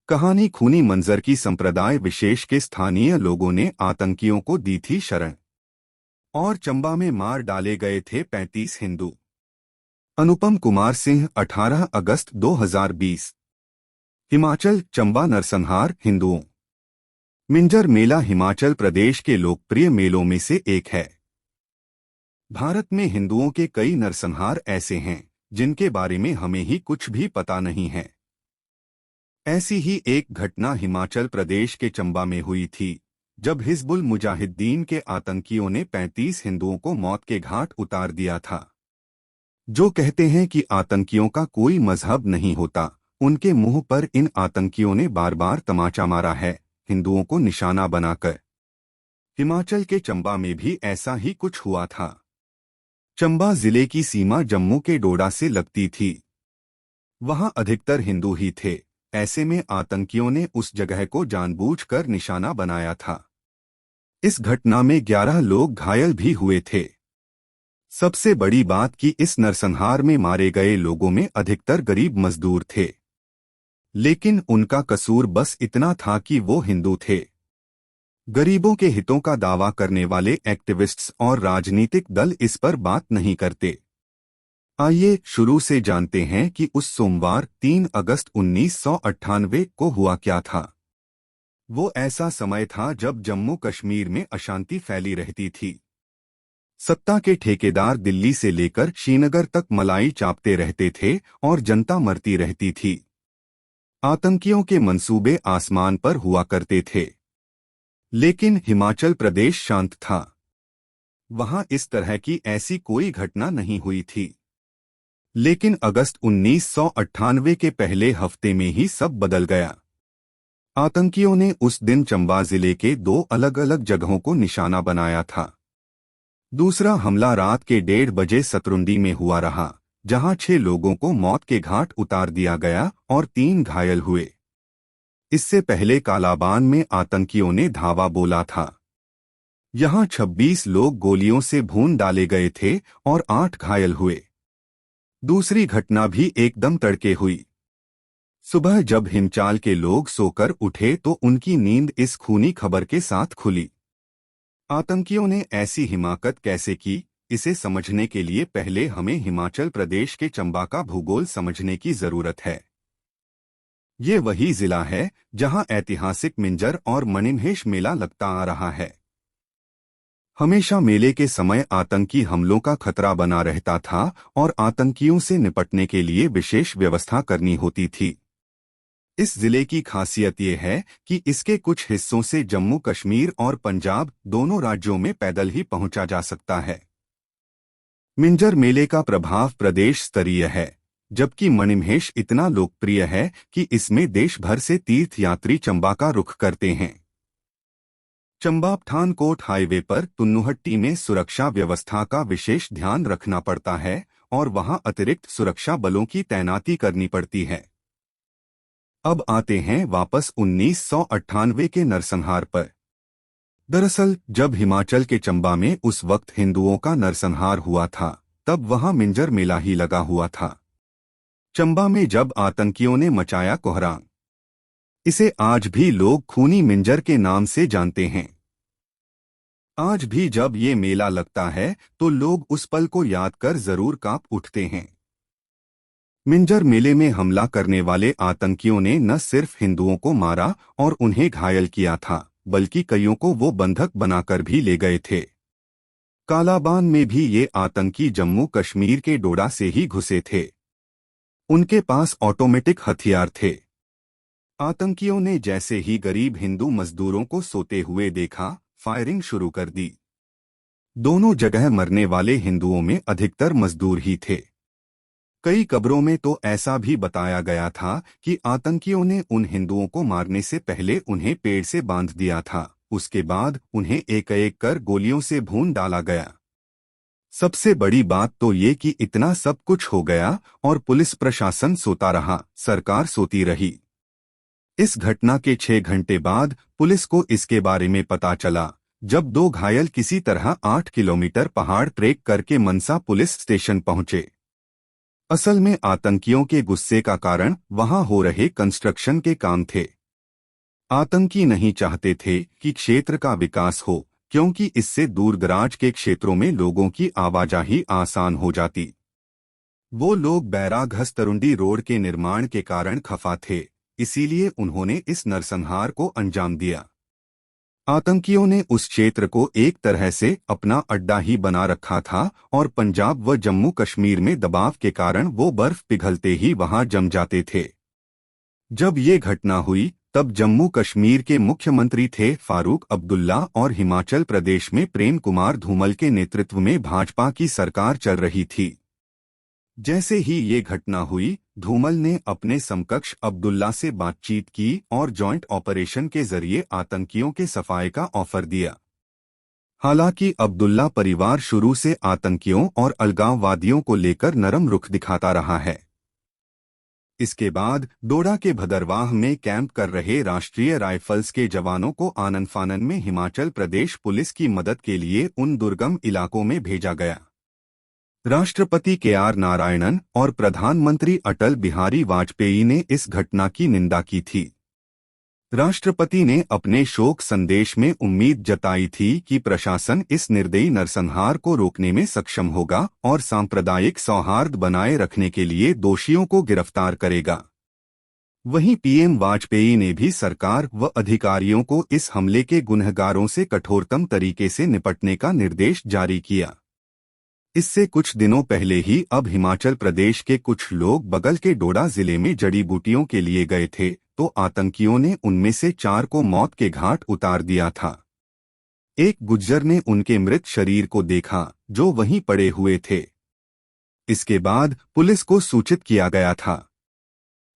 कहानी खूनी मंजर की संप्रदाय विशेष के स्थानीय लोगों ने आतंकियों को दी थी शरण और चंबा में मार डाले गए थे 35 हिंदू। अनुपम कुमार सिंह 18 अगस्त 2020। हिमाचल चंबा नरसंहार हिंदुओं। मिंजर मेला हिमाचल प्रदेश के लोकप्रिय मेलों में से एक है। भारत में हिंदुओं के कई नरसंहार ऐसे हैं जिनके बारे में हमें ही कुछ भी पता नहीं है। ऐसी ही एक घटना हिमाचल प्रदेश के चंबा में हुई थी, जब हिजबुल मुजाहिद्दीन के आतंकियों ने 35 हिंदुओं को मौत के घाट उतार दिया था। जो कहते हैं कि आतंकियों का कोई मजहब नहीं होता, उनके मुंह पर इन आतंकियों ने बार बार तमाचा मारा है, हिंदुओं को निशाना बनाकर। हिमाचल के चंबा में भी ऐसा ही कुछ हुआ था। चंबा जिले की सीमा जम्मू के डोडा से लगती थी। वहां अधिकतर हिंदू ही थे। ऐसे में आतंकियों ने उस जगह को जानबूझकर निशाना बनाया था। इस घटना में 11 लोग घायल भी हुए थे। सबसे बड़ी बात कि इस नरसंहार में मारे गए लोगों में अधिकतर गरीब मजदूर थे, लेकिन उनका कसूर बस इतना था कि वो हिंदू थे। गरीबों के हितों का दावा करने वाले एक्टिविस्ट्स और राजनीतिक दल इस पर बात नहीं करते। आइए शुरू से जानते हैं कि उस सोमवार 3 अगस्त 1998 को हुआ क्या था। वो ऐसा समय था जब जम्मू कश्मीर में अशांति फैली रहती थी। सत्ता के ठेकेदार दिल्ली से लेकर श्रीनगर तक मलाई चापते रहते थे और जनता मरती रहती थी। आतंकियों के मंसूबे आसमान पर हुआ करते थे, लेकिन हिमाचल प्रदेश शांत था। वहां इस तरह की ऐसी कोई घटना नहीं हुई थी। लेकिन अगस्त 1998 के पहले हफ्ते में ही सब बदल गया। आतंकियों ने उस दिन चंबा जिले के 2 अलग अलग जगहों को निशाना बनाया था। दूसरा हमला रात के 1:30 बजे सतरुंडी में हुआ रहा, जहां 6 लोगों को मौत के घाट उतार दिया गया और 3 घायल हुए। इससे पहले कालाबान में आतंकियों ने धावा बोला था। यहां 26 लोग गोलियों से भून डाले गए थे और 8 घायल हुए। दूसरी घटना भी एकदम तड़के हुई। सुबह जब हिमचाल के लोग सोकर उठे तो उनकी नींद इस खूनी खबर के साथ खुली। आतंकियों ने ऐसी हिमाकत कैसे की, इसे समझने के लिए पहले हमें हिमाचल प्रदेश के चंबा का भूगोल समझने की जरूरत है। ये वही जिला है जहां ऐतिहासिक मिंजर और मणिमहेश मेला लगता आ रहा है। हमेशा मेले के समय आतंकी हमलों का खतरा बना रहता था और आतंकियों से निपटने के लिए विशेष व्यवस्था करनी होती थी। इस जिले की खासियत ये है कि इसके कुछ हिस्सों से जम्मू कश्मीर और पंजाब दोनों राज्यों में पैदल ही पहुंचा जा सकता है। मिंजर मेले का प्रभाव प्रदेश स्तरीय है, जबकि मणिमहेश इतना लोकप्रिय है कि इसमें देश भर से तीर्थयात्री चंबा का रुख करते हैं। चंबा पठानकोट हाईवे पर तुन्नुहट्टी में सुरक्षा व्यवस्था का विशेष ध्यान रखना पड़ता है और वहां अतिरिक्त सुरक्षा बलों की तैनाती करनी पड़ती है। अब आते हैं वापस 1998 के नरसंहार पर। दरअसल जब हिमाचल के चंबा में उस वक्त हिंदुओं का नरसंहार हुआ था, तब वहां मिंजर मेला ही लगा हुआ था। चंबा में जब आतंकियों ने मचाया कोहराम, इसे आज भी लोग खूनी मिंजर के नाम से जानते हैं। आज भी जब ये मेला लगता है तो लोग उस पल को याद कर जरूर कांप उठते हैं। मिंजर मेले में हमला करने वाले आतंकियों ने न सिर्फ हिंदुओं को मारा और उन्हें घायल किया था, बल्कि कईयों को वो बंधक बनाकर भी ले गए थे। कालाबान में भी ये आतंकी जम्मू कश्मीर के डोडा से ही घुसे थे। उनके पास ऑटोमेटिक हथियार थे। आतंकियों ने जैसे ही गरीब हिंदू मजदूरों को सोते हुए देखा, फायरिंग शुरू कर दी। दोनों जगह मरने वाले हिंदुओं में अधिकतर मजदूर ही थे। कई कब्रों में तो ऐसा भी बताया गया था कि आतंकियों ने उन हिंदुओं को मारने से पहले उन्हें पेड़ से बांध दिया था, उसके बाद उन्हें एक एक कर गोलियों से भून डाला गया। सबसे बड़ी बात तो ये कि इतना सब कुछ हो गया और पुलिस प्रशासन सोता रहा, सरकार सोती रही। इस घटना के 6 घंटे बाद पुलिस को इसके बारे में पता चला, जब 2 घायल किसी तरह 8 किलोमीटर पहाड़ ट्रेक करके मनसा पुलिस स्टेशन पहुंचे। असल में आतंकियों के गुस्से का कारण वहां हो रहे कंस्ट्रक्शन के काम थे। आतंकी नहीं चाहते थे कि क्षेत्र का विकास हो, क्योंकि इससे दूरदराज के क्षेत्रों में लोगों की आवाजाही आसान हो जाती। वो लोग बैराग हस्तरुंडी रोड के निर्माण के कारण खफा थे, इसीलिए उन्होंने इस नरसंहार को अंजाम दिया। आतंकियों ने उस क्षेत्र को एक तरह से अपना अड्डा ही बना रखा था और पंजाब व जम्मू कश्मीर में दबाव के कारण वो बर्फ पिघलते ही वहां जम जाते थे। जब ये घटना हुई तब जम्मू कश्मीर के मुख्यमंत्री थे फारूक अब्दुल्ला और हिमाचल प्रदेश में प्रेम कुमार धूमल के नेतृत्व में भाजपा की सरकार चल रही थी। जैसे ही ये घटना हुई, धूमल ने अपने समकक्ष अब्दुल्ला से बातचीत की और जॉइंट ऑपरेशन के जरिए आतंकियों के सफाये का ऑफर दिया। हालांकि अब्दुल्ला परिवार शुरू से आतंकियों और अलगाववादियों को लेकर नरम रुख दिखाता रहा है। इसके बाद डोडा के भदरवाह में कैंप कर रहे राष्ट्रीय राइफल्स के जवानों को आनन फानन में हिमाचल प्रदेश पुलिस की मदद के लिए उन दुर्गम इलाकों में भेजा गया। राष्ट्रपति KR नारायणन और प्रधानमंत्री अटल बिहारी वाजपेयी ने इस घटना की निंदा की थी। राष्ट्रपति ने अपने शोक संदेश में उम्मीद जताई थी कि प्रशासन इस निर्दयी नरसंहार को रोकने में सक्षम होगा और सांप्रदायिक सौहार्द बनाए रखने के लिए दोषियों को गिरफ्तार करेगा। वहीं PM वाजपेयी ने भी सरकार व अधिकारियों को इस हमले के गुनहगारों से कठोरतम तरीके से निपटने का निर्देश जारी किया। इससे कुछ दिनों पहले ही अब हिमाचल प्रदेश के कुछ लोग बगल के डोडा जिले में जड़ी बूटियों के लिए गए थे, तो आतंकियों ने उनमें से 4 को मौत के घाट उतार दिया था। एक गुज्जर ने उनके मृत शरीर को देखा, जो वहीं पड़े हुए थे। इसके बाद पुलिस को सूचित किया गया था।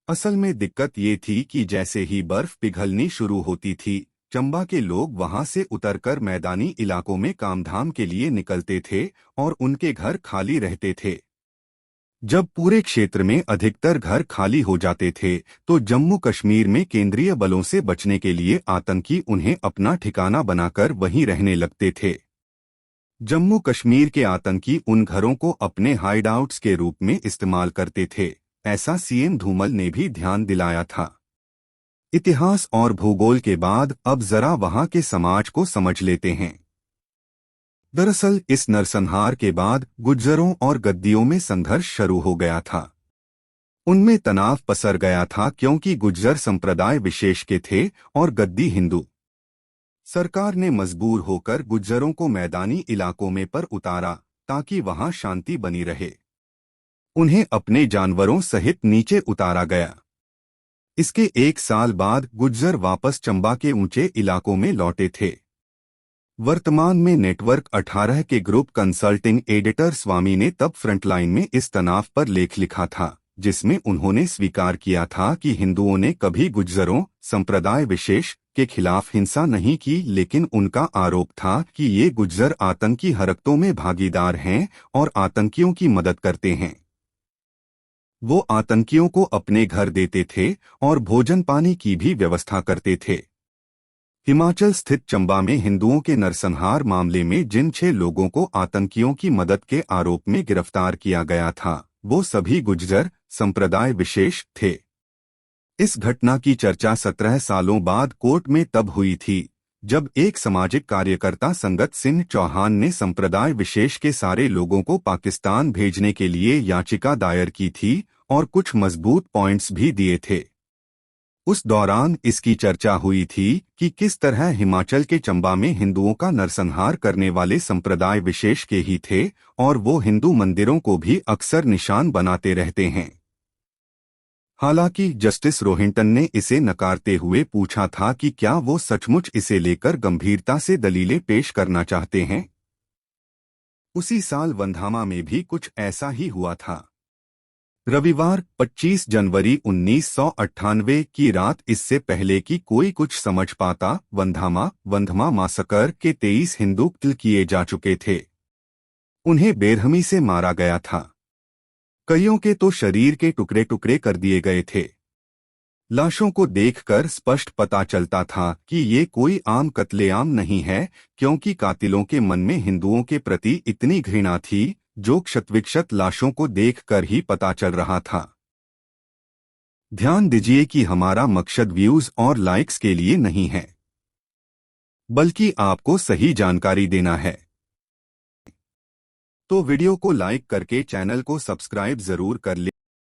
असल में दिक्कत ये थी कि जैसे ही बर्फ पिघलनी शुरू होती थी, चंबा के लोग वहां से उतरकर मैदानी इलाकों में कामधाम के लिए निकलते थे और उनके घर खाली रहते थे। जब पूरे क्षेत्र में अधिकतर घर खाली हो जाते थे, तो जम्मू कश्मीर में केंद्रीय बलों से बचने के लिए आतंकी उन्हें अपना ठिकाना बनाकर वहीं रहने लगते थे। जम्मू कश्मीर के आतंकी उन घरों को अपने हाइडआउट्स के रूप में इस्तेमाल करते थे, ऐसा CM धूमल ने भी ध्यान दिलाया था। इतिहास और भूगोल के बाद अब जरा वहां के समाज को समझ लेते हैं। दरअसल इस नरसंहार के बाद गुज्जरों और गद्दियों में संघर्ष शुरू हो गया था। उनमें तनाव पसर गया था क्योंकि गुज्जर संप्रदाय विशेष के थे और गद्दी हिंदू। सरकार ने मजबूर होकर गुज्जरों को मैदानी इलाकों में पर उतारा ताकि वहां शांति बनी रहे। उन्हें अपने जानवरों सहित नीचे उतारा गया। इसके 1 साल बाद गुज्जर वापस चंबा के ऊंचे इलाकों में लौटे थे। वर्तमान में नेटवर्क 18 के ग्रुप कंसल्टिंग एडिटर स्वामी ने तब फ्रंटलाइन में इस तनाव पर लेख लिखा था, जिसमें उन्होंने स्वीकार किया था कि हिंदुओं ने कभी गुज्जरों संप्रदाय विशेष के खिलाफ हिंसा नहीं की, लेकिन उनका आरोप था कि ये गुज्जर आतंकी हरकतों में भागीदार हैं और आतंकियों की मदद करते हैं। वो आतंकियों को अपने घर देते थे और भोजन पानी की भी व्यवस्था करते थे। हिमाचल स्थित चंबा में हिंदुओं के नरसंहार मामले में जिन 6 लोगों को आतंकियों की मदद के आरोप में गिरफ्तार किया गया था, वो सभी गुज्जर संप्रदाय विशेष थे। इस घटना की चर्चा 17 सालों बाद कोर्ट में तब हुई थी, जब एक सामाजिक कार्यकर्ता संगत सिंह चौहान ने संप्रदाय विशेष के सारे लोगों को पाकिस्तान भेजने के लिए याचिका दायर की थी और कुछ मजबूत पॉइंट्स भी दिए थे। उस दौरान इसकी चर्चा हुई थी कि किस तरह हिमाचल के चंबा में हिंदुओं का नरसंहार करने वाले संप्रदाय विशेष के ही थे और वो हिंदू मंदिरों को भी अक्सर निशान बनाते रहते हैं। हालांकि जस्टिस रोहिंटन ने इसे नकारते हुए पूछा था कि क्या वो सचमुच इसे लेकर गंभीरता से दलीलें पेश करना चाहते हैं। उसी साल वंधामा में भी कुछ ऐसा ही हुआ था। रविवार 25 जनवरी 1998 की रात, इससे पहले कि कोई कुछ समझ पाता, वंधमा मासकर के 23 हिंदू कत्ल किए जा चुके थे। उन्हें बेरहमी से मारा गया था। कईयों के तो शरीर के टुकड़े टुकड़े कर दिए गए थे। लाशों को देखकर स्पष्ट पता चलता था कि ये कोई आम कत्लेआम नहीं है, क्योंकि कातिलों के मन में हिंदुओं के प्रति इतनी घृणा थी, जो क्षत विक्षत लाशों को देखकर ही पता चल रहा था। ध्यान दीजिए कि हमारा मकसद व्यूज और लाइक्स के लिए नहीं है, बल्कि आपको सही जानकारी देना है। तो वीडियो को लाइक करके चैनल को सब्सक्राइब जरूर कर ले।